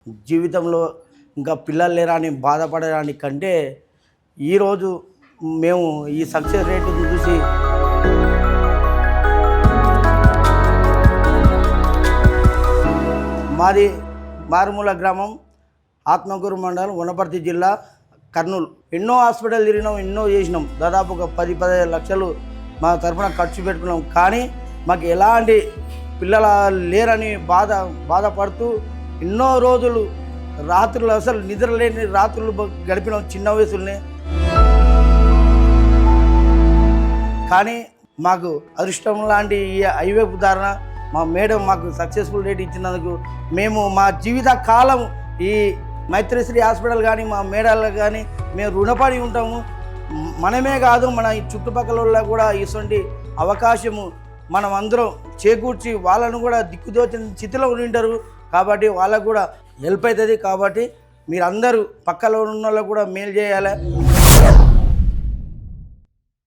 జీవితంలో ఇంకా పిల్లలు లేరా అని బాధపడడాని కంటే ఈరోజు మేము ఈ సక్సెస్ రేటును చూసి మాది మారుమూల గ్రామం ఆత్మకూరు మండలం వనపర్తి జిల్లా కర్నూలు. ఎన్నో హాస్పిటల్ తిరిగినాం, ఎన్నో చేసినాం. దాదాపు ఒక 10-15 లక్షలు మా తరఫున ఖర్చు పెట్టుకున్నాం. కానీ మాకు ఎలాంటి పిల్లల లేరని బాధపడుతూ ఎన్నో రోజులు రాత్రులు అసలు నిద్ర లేని రాత్రులు గడిపినాం చిన్న వయసులోనే. కానీ మాకు అదృష్టం లాంటి ఈ హైవేపు ధారణ మా మేడం మాకు సక్సెస్ఫుల్ రేట్ ఇచ్చినందుకు మేము మా జీవిత కాలం ఈ మైత్రిశ్రీ హాస్పిటల్ కానీ మా మేడాలకు కానీ మేము రుణపడి ఉంటాము. మనమే కాదు, మన ఈ చుట్టుపక్కల వాళ్ళకు కూడా ఇటువంటి అవకాశము మనం అందరం చేకూర్చి వాళ్ళను కూడా దిక్కుదోచిన స్థితిలో ఉంటారు. కాబట్టి వాళ్ళకు కూడా హెల్ప్ అవుతుంది. కాబట్టి మీరందరూ పక్కలో ఉన్న వాళ్ళకు కూడా మేలు చేయాలి.